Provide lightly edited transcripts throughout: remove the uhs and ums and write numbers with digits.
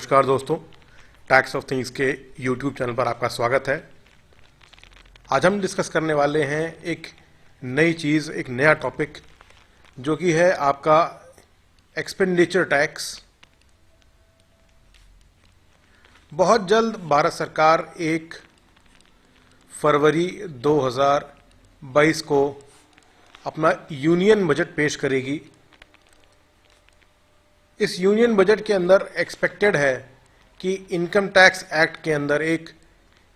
नमस्कार दोस्तों, tax of things के यूट्यूब चैनल पर आपका स्वागत है। आज हम डिस्कस करने वाले हैं एक नई चीज़, एक नया टॉपिक जो कि है आपका एक्सपेंडिचर टैक्स। बहुत जल्द भारत सरकार 1 फरवरी 2022 को अपना यूनियन बजट पेश करेगी। इस यूनियन बजट के अंदर एक्सपेक्टेड है कि इनकम टैक्स एक्ट के अंदर एक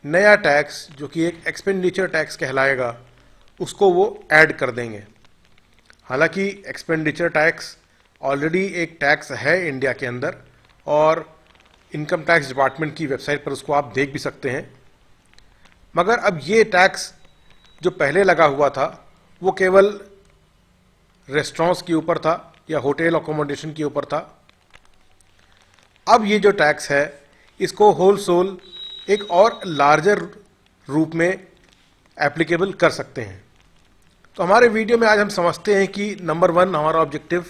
नया टैक्स जो कि एक एक्सपेंडिचर टैक्स कहलाएगा, उसको वो ऐड कर देंगे। हालांकि एक्सपेंडिचर टैक्स ऑलरेडी एक टैक्स है इंडिया के अंदर और इनकम टैक्स डिपार्टमेंट की वेबसाइट पर उसको आप देख भी सकते हैं, मगर अब ये टैक्स जो पहले लगा हुआ था वो केवल रेस्टोरेंट्स के ऊपर था या होटल अकोमोडेशन के ऊपर था। अब ये जो टैक्स है इसको होलसेल एक और लार्जर रूप में एप्लीकेबल कर सकते हैं। तो हमारे वीडियो में आज हम समझते हैं कि नंबर 1 हमारा ऑब्जेक्टिव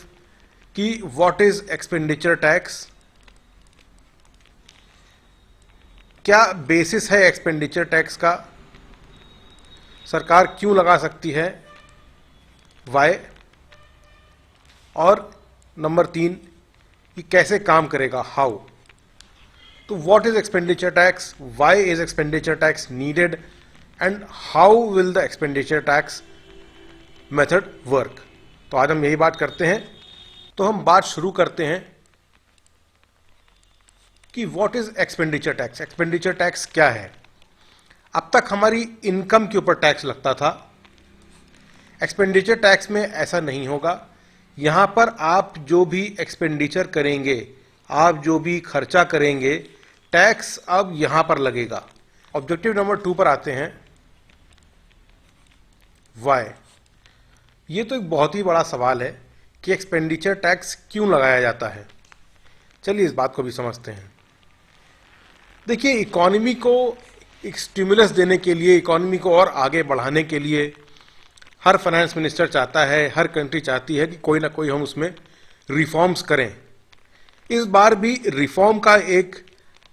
कि व्हाट इज एक्सपेंडिचर टैक्स, क्या बेसिस है एक्सपेंडिचर टैक्स का, सरकार क्यों लगा सकती है, वाई, और नंबर 3 कि कैसे काम करेगा, हाउ। तो what is expenditure tax, why is expenditure tax needed and how will the expenditure tax method work. तो आज हम यही बात करते हैं। तो हम बात शुरू करते हैं कि what is expenditure tax. Expenditure tax क्या है? अब तक हमारी इनकम के ऊपर टैक्स लगता था। एक्सपेंडिचर टैक्स में ऐसा नहीं होगा। यहां पर आप जो भी एक्सपेंडिचर करेंगे, आप जो भी खर्चा करेंगे, टैक्स अब यहां पर लगेगा। ऑब्जेक्टिव नंबर 2 पर आते हैं, वाई। ये तो एक बहुत ही बड़ा सवाल है कि एक्सपेंडिचर टैक्स क्यों लगाया जाता है। चलिए इस बात को भी समझते हैं। देखिए, इकोनॉमी को एक स्टिमुलस देने के लिए, इकोनॉमी को और आगे बढ़ाने के लिए हर फाइनेंस मिनिस्टर चाहता है, हर कंट्री चाहती है कि कोई ना कोई हम उसमें रिफॉर्म्स करें। इस बार भी रिफॉर्म का एक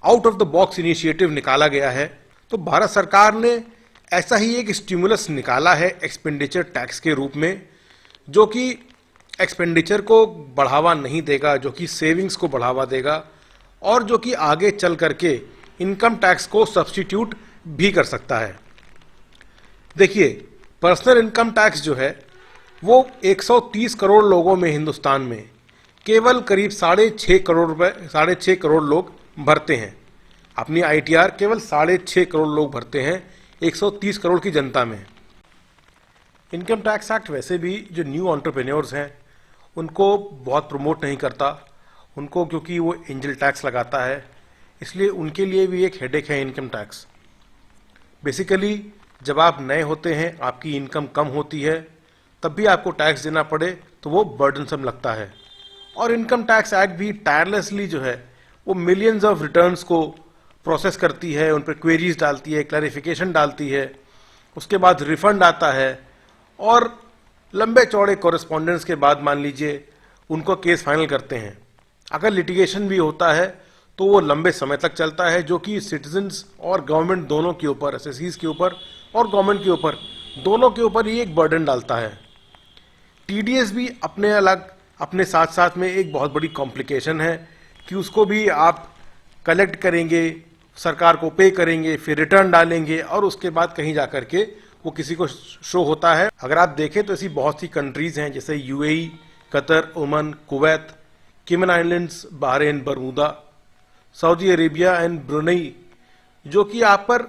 out of the box initiative निकाला गया है। तो भारत सरकार ने ऐसा ही एक स्टिमुलस निकाला है एक्सपेंडिचर टैक्स के रूप में, जो कि एक्सपेंडिचर को बढ़ावा नहीं देगा, जो कि सेविंग्स को बढ़ावा देगा और जो कि आगे चल करके इनकम टैक्स को सब्स्टिट्यूट भी कर सकता है। देखिए, पर्सनल इनकम टैक्स जो है वो 130 करोड़ लोगों में हिंदुस्तान में केवल करीब 6.5 करोड़ लोग भरते हैं। अपनी आईटीआर केवल 6.5 करोड़ लोग भरते हैं 130 करोड़ की जनता में। इनकम टैक्स एक्ट वैसे भी जो न्यू एंटरप्रेन्योर्स हैं उनको बहुत प्रमोट नहीं करता, उनको, क्योंकि वो एंजल टैक्स लगाता है, इसलिए उनके लिए भी एक हेडेक है इनकम टैक्स। बेसिकली जब आप नए होते हैं, आपकी इनकम कम होती है, तब भी आपको टैक्स देना पड़े तो वो बर्डनसम लगता है। और इनकम टैक्स एक्ट भी टायरलेसली जो है वो मिलियंस ऑफ रिटर्न्स को प्रोसेस करती है, उन पर क्वेरीज डालती है, क्लैरिफिकेशन डालती है, उसके बाद रिफंड आता है और लंबे चौड़े कॉरेस्पॉन्डेंस के बाद मान लीजिए उनको केस फाइनल करते हैं। अगर लिटिगेशन भी होता है तो वो लंबे समय तक चलता है, जो कि सिटीजन्स और गवर्नमेंट दोनों के ऊपर, एसएससीज के ऊपर और गवर्नमेंट के ऊपर, दोनों के ऊपर ही एक बर्डन डालता है। टीडीएस भी अपने साथ साथ में एक बहुत बड़ी कॉम्प्लिकेशन है कि उसको भी आप कलेक्ट करेंगे, सरकार को पे करेंगे, फिर रिटर्न डालेंगे और उसके बाद कहीं जा कर के वो किसी को शो होता है। अगर आप देखें तो ऐसी बहुत सी कंट्रीज हैं जैसे यूएई, कतर, ओमान, कुवैत, केमन islands, Bahrain, Bermuda, Saudi Arabia and Brunei, जो कि आप पर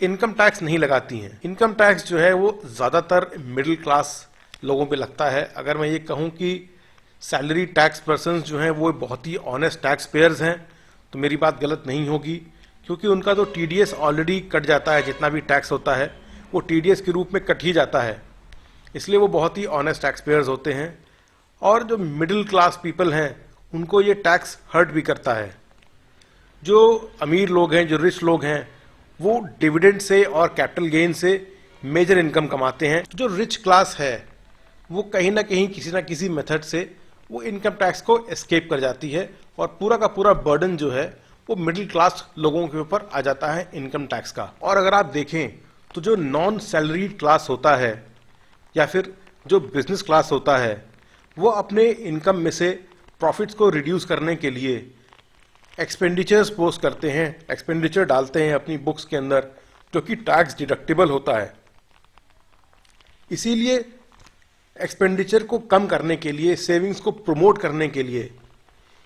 इनकम टैक्स नहीं लगाती हैं। इनकम टैक्स जो है वो ज़्यादातर मिडिल क्लास लोगों पे लगता है। अगर मैं ये कहूँ कि सैलरी टैक्स पर्सन्स जो हैं वो बहुत ही ऑनेस्ट टैक्स पेयर्स हैं, तो मेरी बात गलत नहीं होगी, क्योंकि उनका तो टीडीएस ऑलरेडी कट जाता है। जितना भी टैक्स होता है वो टीडीएस के रूप में कट ही जाता है, इसलिए वो बहुत ही ऑनेस्ट टैक्स पेयर्स होते हैं। और जो मिडिल क्लास पीपल हैं उनको ये टैक्स हर्ट भी करता है। जो अमीर लोग हैं, जो रिच लोग हैं, वो डिविडेंड से और कैपिटल गेन से मेजर इनकम कमाते हैं। जो रिच क्लास है वो कहीं ना कहीं किसी ना किसी मेथड से वो इनकम टैक्स को एस्केप कर जाती है और पूरा का पूरा बर्डन जो है वो मिडिल क्लास लोगों के ऊपर आ जाता है इनकम टैक्स का। और अगर आप देखें तो जो नॉन सैलरीड क्लास होता है या फिर जो बिजनेस क्लास होता है, वो अपने इनकम में से प्रॉफिट्स को रिड्यूस करने के लिए एक्सपेंडिचर्स पोस्ट करते हैं, एक्सपेंडिचर डालते हैं अपनी बुक्स के अंदर, जो कि टैक्स डिडक्टिबल होता है। इसीलिए एक्सपेंडिचर को कम करने के लिए, सेविंग्स को प्रमोट करने के लिए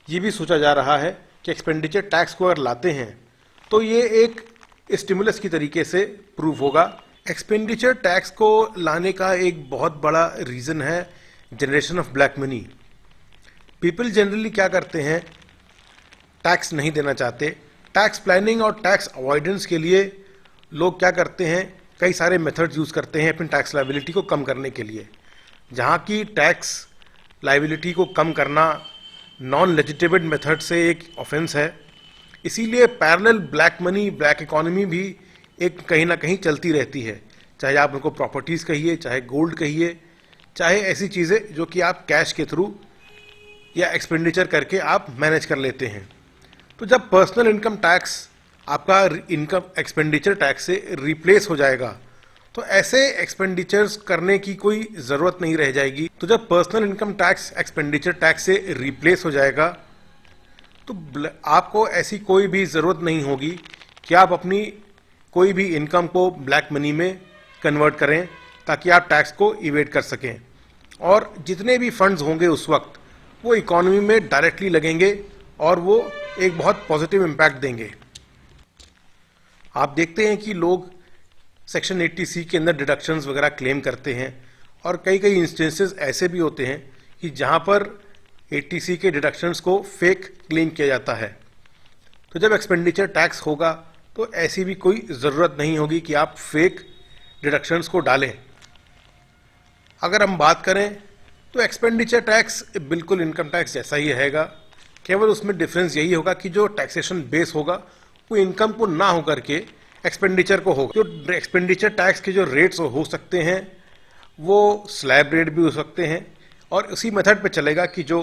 ये भी सोचा जा रहा है कि एक्सपेंडिचर टैक्स को अगर लाते हैं तो ये एक स्टिमुलस की तरीके से प्रूव होगा। एक्सपेंडिचर टैक्स को लाने का एक बहुत बड़ा रीज़न है generation of black money. People generally क्या करते हैं, टैक्स नहीं देना चाहते। टैक्स प्लानिंग और टैक्स अवॉइडेंस के लिए लोग क्या करते हैं, कई सारे मेथड्स यूज़ करते हैं अपनी टैक्स लायबिलिटी को कम करने के लिए। जहाँ की टैक्स लायबिलिटी को कम करना नॉन लेजिटिमेट मेथड से एक ऑफेंस है, इसीलिए parallel black money, black economy भी एक कहीं ना कहीं चलती रहती है। चाहे आप उनको प्रॉपर्टीज़ कहिए, चाहे गोल्ड कहिए, चाहे ऐसी चीज़ें जो कि आप कैश के थ्रू या एक्सपेंडिचर करके आप मैनेज कर लेते हैं। तो जब पर्सनल इनकम टैक्स आपका इनकम एक्सपेंडिचर टैक्स से रिप्लेस हो जाएगा तो ऐसे एक्सपेंडिचर्स करने की कोई ज़रूरत नहीं रह जाएगी। तो जब personal income tax expenditure tax से रिप्लेस हो जाएगा तो आपको ऐसी कोई भी ज़रूरत नहीं होगी कि आप अपनी कोई भी इनकम को ब्लैक मनी में कन्वर्ट करें ताकि आप टैक्स को इवेड कर सकें। और जितने भी फंड्स होंगे उस वक्त वो इकोनॉमी में डायरेक्टली लगेंगे और वो एक बहुत पॉजिटिव इम्पैक्ट देंगे। आप देखते हैं कि लोग सेक्शन 80C के अंदर डिडक्शंस वगैरह क्लेम करते हैं और कई कई इंस्टेंसेस ऐसे भी होते हैं कि जहां पर 80C के डिडक्शंस को फेक क्लेम किया जाता है। तो जब एक्सपेंडिचर टैक्स होगा तो ऐसी भी कोई ज़रूरत नहीं होगी कि आप फेक डिडक्शंस को डालें। अगर हम बात करें तो एक्सपेंडिचर टैक्स बिल्कुल इनकम टैक्स जैसा ही रहेगा, केवल उसमें डिफरेंस यही होगा कि जो टैक्सेशन बेस होगा वो इनकम को ना होकर के एक्सपेंडिचर को होगा। जो एक्सपेंडिचर टैक्स के जो रेट्स हो सकते हैं वो स्लैब रेट भी हो सकते हैं और उसी मेथड पे चलेगा कि जो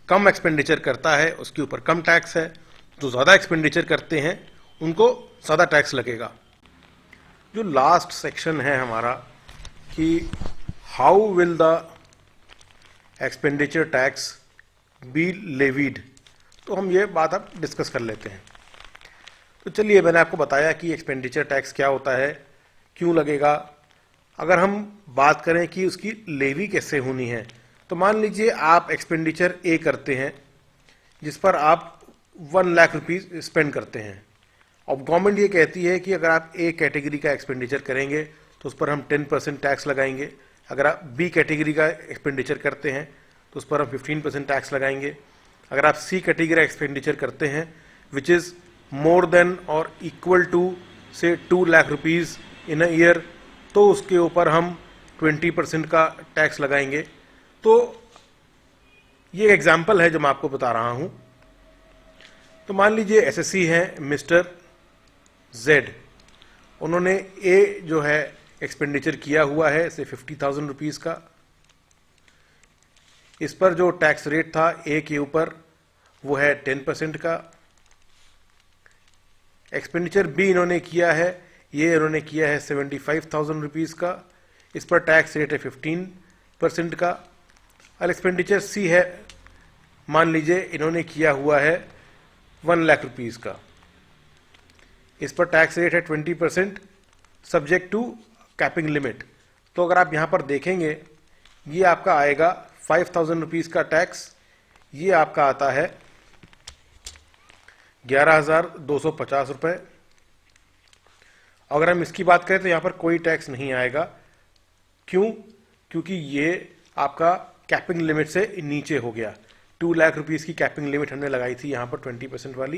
कम एक्सपेंडिचर करता है उसके ऊपर कम टैक्स है, जो ज़्यादा एक्सपेंडिचर करते हैं उनको ज़्यादा टैक्स लगेगा। जो लास्ट सेक्शन है हमारा कि how will the expenditure tax be levied, तो हम ये बात अब डिस्कस कर लेते हैं। तो चलिए, मैंने आपको बताया कि एक्सपेंडिचर टैक्स क्या होता है, क्यों लगेगा। अगर हम बात करें कि उसकी लेवी कैसे होनी है, तो मान लीजिए आप एक्सपेंडिचर ए करते हैं जिस पर आप 1 लाख रुपीज़ स्पेंड करते हैं। अब गवर्नमेंट ये कहती है कि अगर आप ए कैटेगरी का एक्सपेंडिचर करेंगे तो उस पर हम 10% टैक्स लगाएंगे। अगर आप बी कैटेगरी का एक्सपेंडिचर करते हैं तो उस पर हम 15% टैक्स लगाएंगे। अगर आप सी कैटेगरी का एक्सपेंडिचर करते हैं विच इज़ मोर देन और इक्वल टू से 2 lakh rupees in a year, तो उसके ऊपर हम 20% का टैक्स लगाएंगे। तो ये एग्जाम्पल है जो मैं आपको बता रहा हूँ। तो मान लीजिए एसएससी हैं मिस्टर जेड, उन्होंने ए जो है एक्सपेंडिचर किया हुआ है से 50,000 रुपीज़ का। इस पर जो टैक्स रेट था ए के ऊपर वो है 10% का। एक्सपेंडिचर बी इन्होंने किया है, ये इन्होंने किया है 75,000 रुपीज़ का। इस पर टैक्स रेट है 15% का। और एक्सपेंडिचर सी है, मान लीजिए इन्होंने किया हुआ है 1 लाख रुपीज़ का। इस पर टैक्स रेट है 20% सब्जेक्ट टू कैपिंग लिमिट। तो अगर आप यहाँ पर देखेंगे ये आपका आएगा 5,000 रुपीज़ का टैक्स, ये आपका आता है 11,250 रुपये। अगर हम इसकी बात करें तो यहाँ पर कोई टैक्स नहीं आएगा। क्यों? क्योंकि ये आपका कैपिंग लिमिट से नीचे हो गया। 2 लाख रुपीज़ की कैपिंग लिमिट हमने लगाई थी यहाँ पर 20% वाली,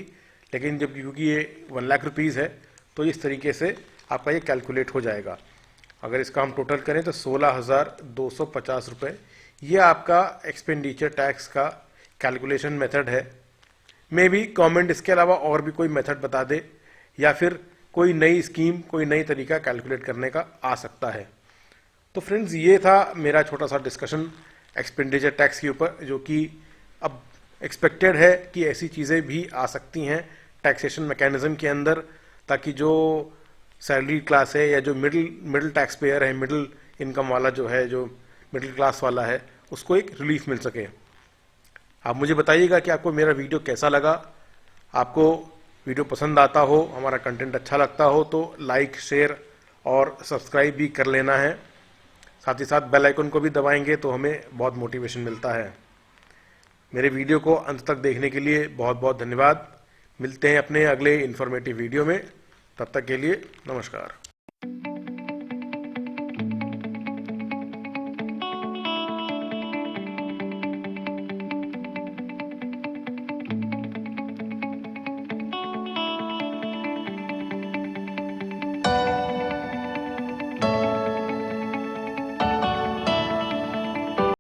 लेकिन जब क्योंकि ये 1 लाख रुपीज़ है तो इस तरीके से आपका ये कैलकुलेट हो जाएगा। अगर इसका हम टोटल करें तो 16,250 रुपये ये आपका एक्सपेंडिचर टैक्स का कैलकुलेशन मेथड है। मे बी गवर्नमेंट इसके अलावा और भी कोई मेथड बता दे या फिर कोई नई स्कीम, कोई नई तरीका कैलकुलेट करने का आ सकता है। तो फ्रेंड्स, ये था मेरा छोटा सा डिस्कशन एक्सपेंडिचर टैक्स के ऊपर, जो कि अब एक्सपेक्टेड है कि ऐसी चीज़ें भी आ सकती हैं टैक्सेशन मैकेनिज्म के अंदर, ताकि जो सैलरी क्लास है या जो मिडिल टैक्स पेयर है, मिडिल इनकम वाला जो है, जो मिडिल क्लास वाला है, उसको एक रिलीफ मिल सके। आप मुझे बताइएगा कि आपको मेरा वीडियो कैसा लगा। आपको वीडियो पसंद आता हो, हमारा कंटेंट अच्छा लगता हो तो लाइक, शेयर और सब्सक्राइब भी कर लेना है। साथ ही साथ बेल आइकन को भी दबाएंगे तो हमें बहुत मोटिवेशन मिलता है। मेरे वीडियो को अंत तक देखने के लिए बहुत बहुत धन्यवाद। मिलते हैं अपने अगले इन्फॉर्मेटिव वीडियो में। तब तक के लिए नमस्कार।